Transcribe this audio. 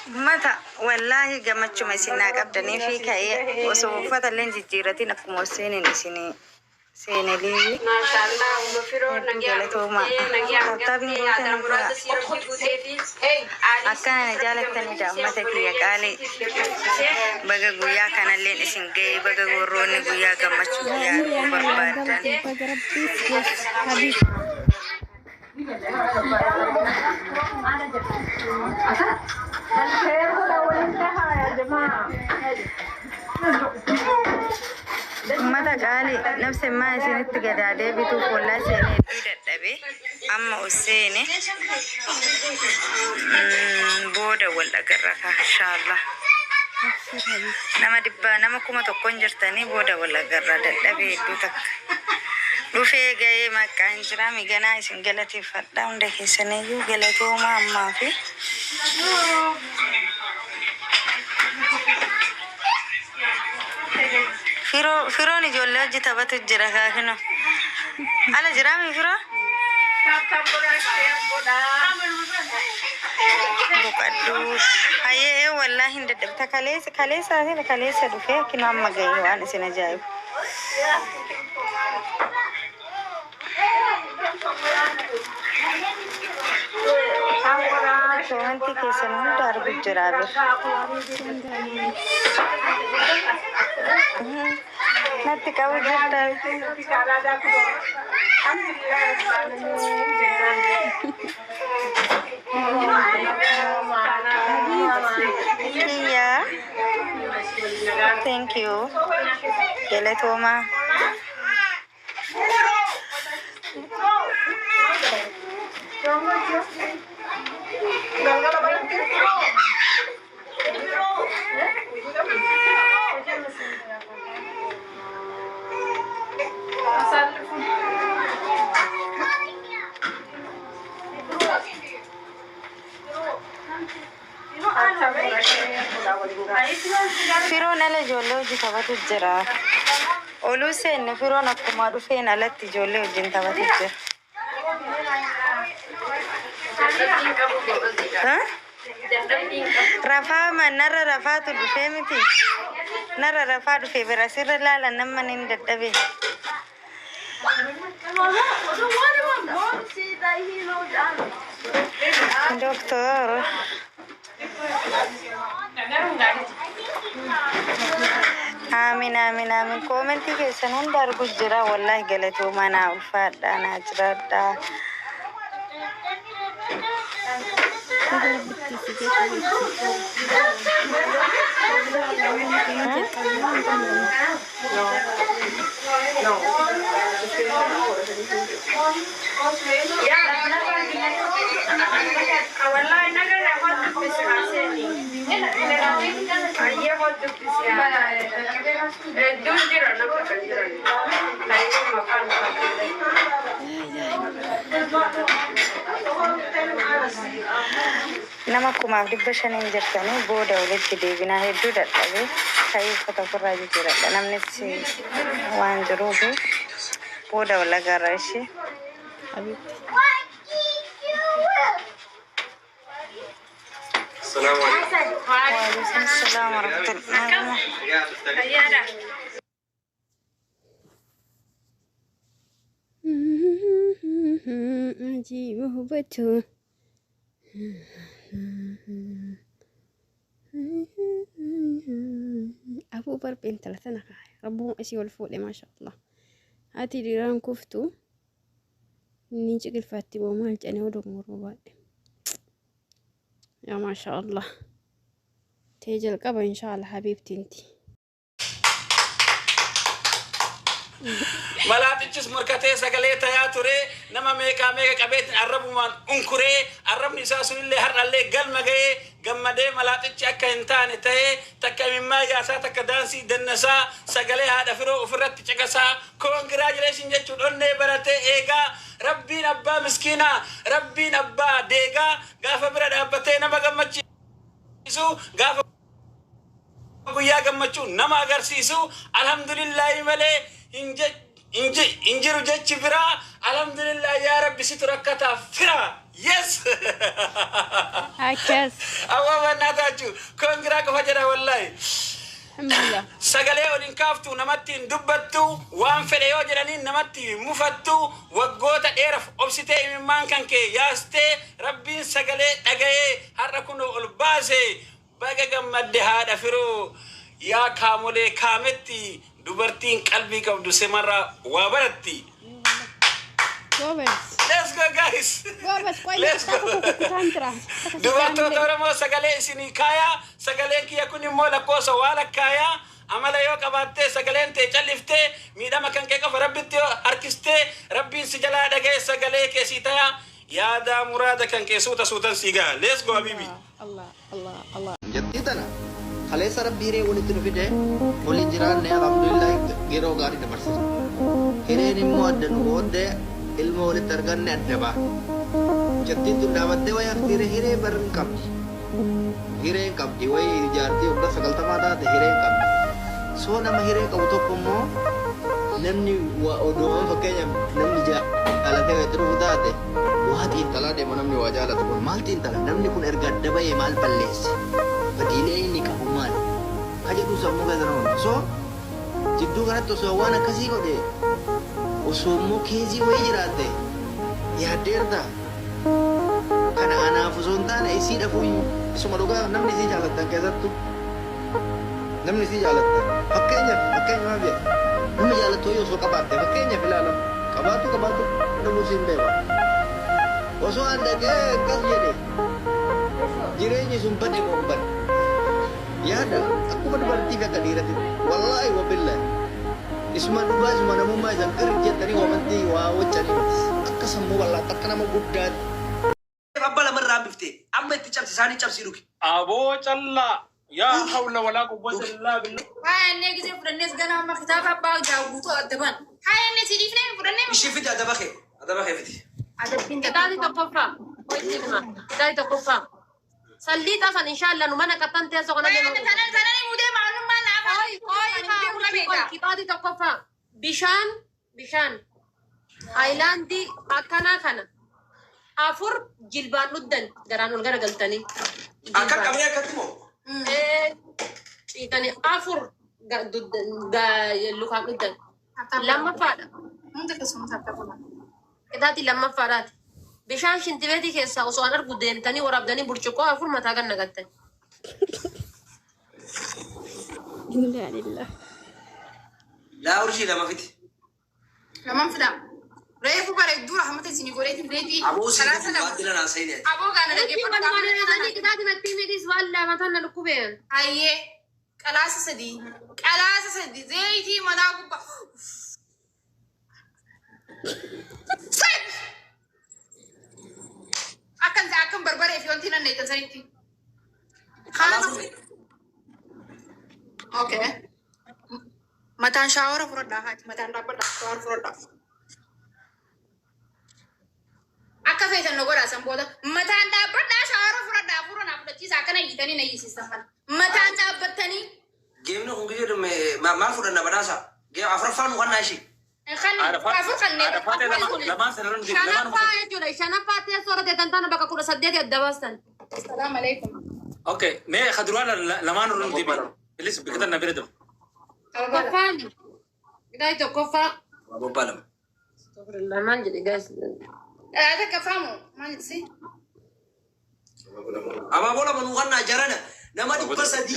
متى والله قمت شو مسينا قبضني في كاي وصوفة اللي جيرتي نكم وسيني سيني سيني لي ما شاء الله ومفيرو نجيا طبني أكان جالت تاني جامتك يا قالي بقى قويا كان اللي نسين جاي بقى قروني قويا قمت شو يا بربادان ماذا قالي نفس ما سنت قدادي بتوف ولا سنة دبي أما أسيني بودا ولا قرفة إن شاء الله nama kuma tokkon jirtanii booda wala garra dadhabee hedduu takka dhufee ga'ee maqaan jira miganaa isin galateeffadha hunda keessaniyyuu galatooma ammaa fi firoon ijoollee hojii taphatu jira kaakino ala jiraami firoo buqadduus hayyee wallaahi hin dadhabta kaleessa dhufee kino amma ga'ee waan isin ajaa'ibu wanti keessan hunda argu jira natti qabu jirta iya thank you galatoma firoon ala ijoollee hojii taphatu jira oluu seenne firoon akkuma dhufeen alatti ijoollee wajjin taphatu jira rafaa narra rafaatu dhufee miti narra rafaa dhufee bira sirra laala nama nin dadhabe doktor amin koomenti keessan hunda argu jira wallahi galatooma naa ulfaadha naa jiraadha nama kumaaf 500 jirtanii booda walitti deebinaa hedduu dadhabee ka'ee uffata furraa jijjiiradha namnis waan jiruuf booda wala garra ishee السلام عليكم. وعليكم السلام ورحمة الله. عجيب هبته أبو بربين 3 نخايا ربهم أسي والفول ما شاء الله هاتي ليران كفتو نيجي الفاتي ومال جاني ودمور وبعد يا ما شاء الله تيجي القبر إن شاء الله حبيبتي انتي ملاتيش مركتي سقليتا يا توري نما ميكا قبيت عربو من انكوري عرب نساسو اللي هر اللي قل مغي قمدي ملاتيش اكا انتاني تاي تكا مما ياسا تكا دانسي دنسا سقلي هذا فرو فرت تشكسا كونغراجليشن جيتشو دوني براتي ايغا ربي نبا مسكينة ربي نبا ديغا غافا برد ابتي نما قمتشي غافا قويا قمتشو نما غرسيسو الحمد لله ملي انجر جتش فرا الحمد لله يا رب ستركتا فرا يس عكاس أبا بناتاجو كونغرا كفجرة والله الحمد لله سجلي ولين كافتو نمتين دبتو وان فليو جرانين نمتي مفتو وقوت إيرف أبسطي من مان كانكي ياستي ربين سجلي أجاي هركونو البازي بقى جمد هذا فرو يا كامولي كامتي دبرتين قلبي كبدو سمرة وبرتي جوبس Let's go guys. جوبس كويس Let's go. Dubartoota Oromoo sagalee isinii kaayaa sagaleen kiyya kun immoo lakkoofsa waa lakkaayaa amala yoo qabaattee sagaleen tee calliftee miidhama kan kee qofa rabbitti yoo harkistee rabbiin si jalaa dhagee sagalee kee sii tayaa yaada muraada kan kee suutan sii gaha. Let's go habibi. الله الله الله جديدنا خليص ربي ري ولي تنفيده ولي جيران الحمد لله غيرو غاري دبرسي هيرين مودن ودي ilmu wali targanne adaba jattin tun dabatte way aftire hire barn kabdi way jarti ubda sagal tamada de hire kabdi so nama hire kabu tokko mo namni wa odo fakenya namni ja ala te tru dade wati tala de namni wa jala to mal tin tala namni kun erga adaba e mal palles badile ni kabu mal kaje du samu ga dano so jiddu garatto so wana kasi ko de Usumu kezi wajirate ya derda kana ana fusontana isi da fuyi suma doga namni si jalata kezattu namni si jalata hakenya ma be namni jalato yo so kabate hakenya filala kabatu da musim beba oso anda ke kasjede jirenya sumpade komban ya ada aku berarti ka kadirati wallahi wa billahi isma duba isma namu ma jan kerja tadi wamanti wa wajani akasamu wala takana mo guddat rabbala marra bifte amma ti chapsi sani chapsi ruki Abo challa ya hawla wala quwwata illa billah. هاي الناس زي فرناس جانا هم كتاب أبغى جاوبوتو أدبان هاي الناس اللي فينا فرناس مش فيدي هذا بخي فيدي أدبين كدادي تقفا ويتيما كدادي تقفا سليت أصلا إن شاء الله نمنا كتان تيسو كنا أنا مودي معلوم ما نعرف كدادي تقفا بشان هايلاندي أكنا أفور جلبان ندن جرانول جرا قلتني akan kami akan timo إيتاني أفور لوكان ندن لما فادا ممكن تسمع تابعنا كدادي لما فادات بشان شنتبهتي كيسا وسوانر قدامتني ورابدني برشقو أفور متاعن نقطة لا لله لا أرجي لما فيدي لما فدا رأيه بقى الدور هم تسيني قولي تبريدي أبو سيدي بعدين أنا سيدي أبو كان لقي كيف أنا كدادي ما تيمي ديس ولا ما تنا لكوبين هاي كلاس سدي زيتي مداكو akan berbara Fiorentina nih terjadi. Oke. Matan shower produk, matan dapat shower produk. Akka feetan nogora samboda matan dapat shower produk pura na produk cisa kana gitani na yisi safan. Matan dapat tani. game na kungi jadu ma fuda na banasa game afrafan mu kana shi السلام عليكم. اوكي ما خدرونا لما نرن دي لسه بكتنا بردم كفاني بداية كفا Abu Palam استغفر الله ما نجد جالس هذا كفامو ما نسي. Aba bola manukan na jarana nama di pasadi